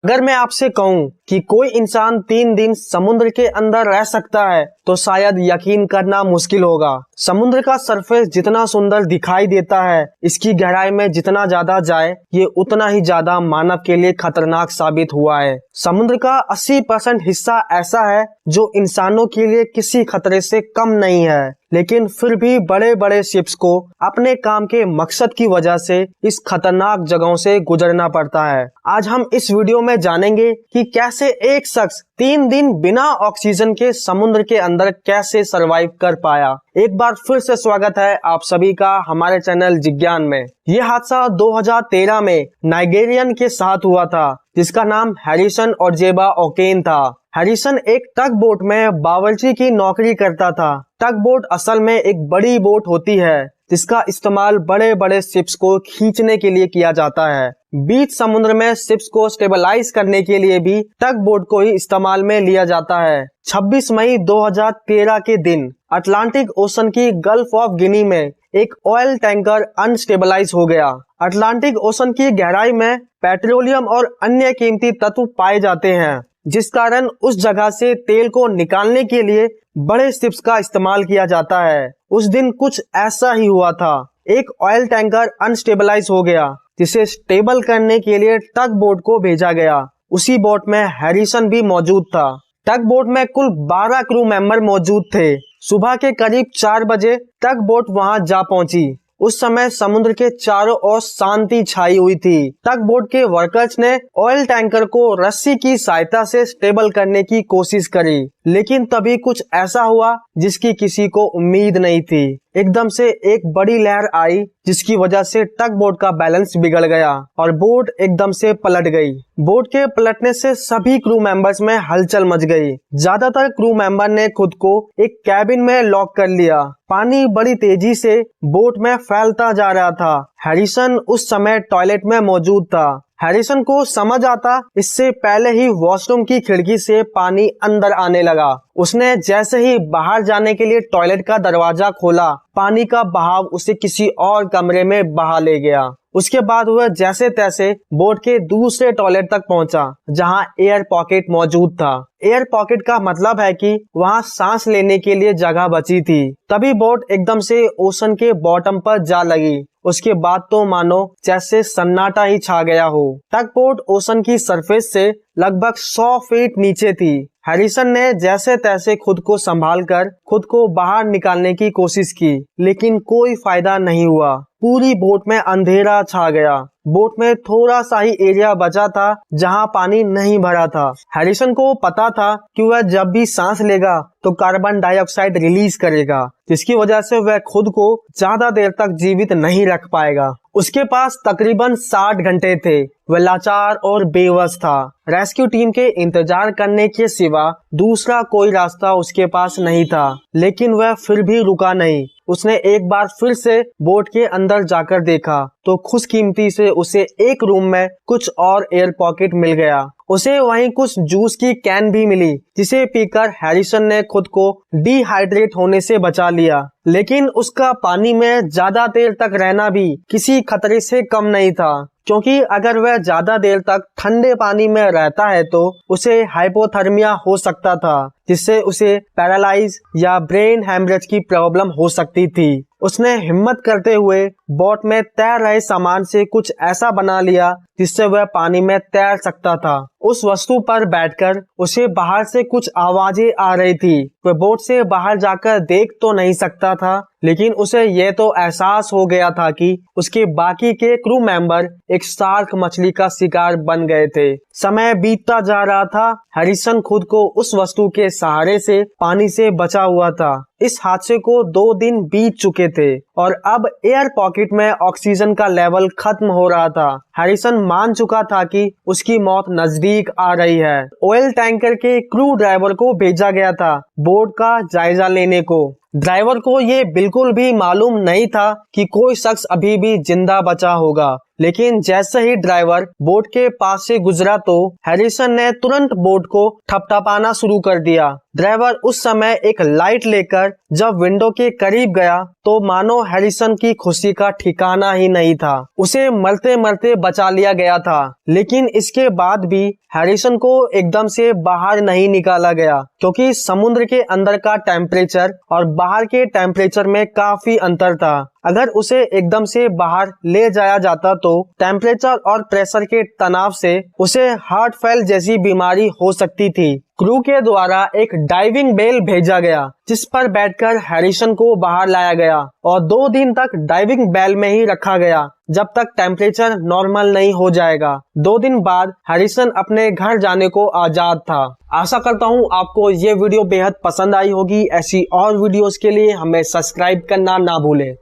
अगर मैं आपसे कहूं कि कोई इंसान 3 दिन समुद्र के अंदर रह सकता है तो शायद यकीन करना मुश्किल होगा। समुद्र का सरफेस जितना सुंदर दिखाई देता है, इसकी गहराई में जितना ज्यादा जाए ये उतना ही ज्यादा मानव के लिए खतरनाक साबित हुआ है। समुद्र का 80% हिस्सा ऐसा है जो इंसानों के लिए किसी खतरे से कम नहीं है, लेकिन फिर भी बड़े बड़े शिप्स को अपने काम के मकसद की वजह से इस खतरनाक जगहों से गुजरना पड़ता है। आज हम इस वीडियो में जानेंगे कि कैसे एक शख्स 3 दिन बिना ऑक्सीजन के समुद्र के अंदर कैसे सरवाइव कर पाया। एक बार फिर से स्वागत है आप सभी का हमारे चैनल जिज्ञान में। यह हादसा 2013 में नाइजीरियन के साथ हुआ था, जिसका नाम हैरिसन और जेबा ओकेन था। हैरिसन एक टग बोट में बावर्ची की नौकरी करता था। टग बोट असल में एक बड़ी बोट होती है जिसका इस्तेमाल बड़े बड़े शिप्स को खींचने के लिए किया जाता है। बीच समुद्र में शिप्स को स्टेबलाइज करने के लिए भी टग बोट को ही इस्तेमाल में लिया जाता है। 26 मई 2013 के दिन अटलांटिक ओशन की गल्फ ऑफ गिनी में एक ऑयल टैंकर अनस्टेबलाइज हो गया। अटलांटिक ओशन की गहराई में पेट्रोलियम और अन्य कीमती तत्व पाए जाते हैं, जिस कारण उस जगह से तेल को निकालने के लिए बड़े शिप्स का इस्तेमाल किया जाता है। उस दिन कुछ ऐसा ही हुआ था। एक ऑयल टैंकर अनस्टेबलाइज हो गया, जिसे स्टेबल करने के लिए टग बोट को भेजा गया। उसी बोट में हैरिसन भी मौजूद था। टग बोट में कुल 12 क्रू मेंबर मौजूद थे। सुबह के करीब 4 बजे टग बोट वहां जा पहुंची। उस समय समुद्र के चारों ओर शांति छाई हुई थी। टग बोट के वर्कर्स ने ऑयल टैंकर को रस्सी की सहायता से स्टेबल करने की कोशिश करी, लेकिन तभी कुछ ऐसा हुआ जिसकी किसी को उम्मीद नहीं थी। एकदम से एक बड़ी लहर आई, जिसकी वजह से टग बोट का बैलेंस बिगड़ गया और बोट एकदम से पलट गई। बोट के पलटने से सभी क्रू मेंबर्स में हलचल मच गई। ज्यादातर क्रू मेंबर ने खुद को एक कैबिन में लॉक कर लिया। पानी बड़ी तेजी से बोट में फैलता जा रहा था। हैरिसन उस समय टॉयलेट में मौजूद था। हैरिसन को समझ आता इससे पहले ही वॉशरूम की खिड़की से पानी अंदर आने लगा। उसने जैसे ही बाहर जाने के लिए टॉयलेट का दरवाजा खोला, पानी का बहाव उसे किसी और कमरे में बहा ले गया। उसके बाद वह जैसे तैसे बोट के दूसरे टॉयलेट तक पहुंचा, जहां एयर पॉकेट मौजूद था। एयर पॉकेट का मतलब है कि वहां सांस लेने के लिए जगह बची थी। तभी बोट एकदम से ओशन के बॉटम पर जा लगी। उसके बाद तो मानो जैसे सन्नाटा ही छा गया हो। टग बोट ओशन की सरफेस से लगभग 100 फीट नीचे थी। हैरिसन ने जैसे तैसे खुद को संभालकर खुद को बाहर निकालने की कोशिश की, लेकिन कोई फायदा नहीं हुआ। पूरी बोट में अंधेरा छा गया। बोट में थोड़ा सा ही एरिया बचा था जहां पानी नहीं भरा था। हैरिसन को पता था कि वह जब भी सांस लेगा तो कार्बन डाइऑक्साइड रिलीज करेगा, जिसकी वजह से वह खुद को ज्यादा देर तक जीवित नहीं रख पाएगा। उसके पास तकरीबन 60 घंटे थे। वह लाचार और बेबस था। रेस्क्यू टीम के इंतजार करने के सिवा दूसरा कोई रास्ता उसके पास नहीं था, लेकिन वह फिर भी रुका नहीं। उसने एक बार फिर से बोट के अंदर जाकर देखा तो खुशकिस्मती से उसे एक रूम में कुछ और एयर पॉकेट मिल गया। उसे वहीं कुछ जूस की कैन भी मिली, जिसे पीकर हैरिसन ने खुद को डिहाइड्रेट होने से बचा लिया। लेकिन उसका पानी में ज्यादा देर तक रहना भी किसी खतरे से कम नहीं था, क्योंकि अगर वह ज्यादा देर तक ठंडे पानी में रहता है तो उसे हाइपोथर्मिया हो सकता था, जिससे उसे पैरालाइज या ब्रेन हैमरेज की प्रॉब्लम हो सकती थी। उसने हिम्मत करते हुए बोट में तैर रहे सामान से कुछ ऐसा बना लिया जिससे वह पानी में तैर सकता था। उस वस्तु पर बैठकर उसे बाहर से कुछ आवाजें आ रही थी। वह बोट से बाहर जाकर देख तो नहीं सकता था, लेकिन उसे यह तो एहसास हो गया था कि उसके बाकी के क्रू मेंबर एक शार्क मछली का शिकार बन गए थे। समय बीतता जा रहा था। हैरिसन खुद को उस वस्तु के सहारे से पानी से बचा हुआ था। इस हादसे को 2 दिन बीत चुके थे और अब एयर पॉकेट में ऑक्सीजन का लेवल खत्म हो रहा था। हैरिसन मान चुका था कि उसकी मौत नजदीक आ रही है। ऑयल टैंकर के क्रू ड्राइवर को भेजा गया था बोट का जायजा लेने को। ड्राइवर को ये बिल्कुल भी मालूम नहीं था कि कोई शख्स अभी भी जिंदा बचा होगा, लेकिन जैसे ही ड्राइवर बोट के पास से गुजरा तो हैरिसन ने तुरंत बोट को ठपठपाना शुरू कर दिया। ड्राइवर उस समय एक लाइट लेकर जब विंडो के करीब गया तो मानो हैरिसन की खुशी का ठिकाना ही नहीं था। उसे मरते मरते बचा लिया गया था, लेकिन इसके बाद भी हैरिसन को एकदम से बाहर नहीं निकाला गया, क्योंकि समुद्र के अंदर का टेम्परेचर और बाहर के टेम्परेचर में काफी अंतर था। अगर उसे एकदम से बाहर ले जाया जाता तो टेम्परेचर और प्रेशर के तनाव से उसे हार्ट फेल जैसी बीमारी हो सकती थी। क्रू के द्वारा एक डाइविंग बेल भेजा गया, जिस पर बैठकर हैरिसन को बाहर लाया गया और 2 दिन तक डाइविंग बेल में ही रखा गया, जब तक टेम्परेचर नॉर्मल नहीं हो जाएगा। 2 दिन बाद हैरिसन अपने घर जाने को आजाद था। आशा करता हूँ आपको ये वीडियो बेहद पसंद आई होगी। ऐसी और वीडियोस के लिए हमें सब्सक्राइब करना ना भूलें।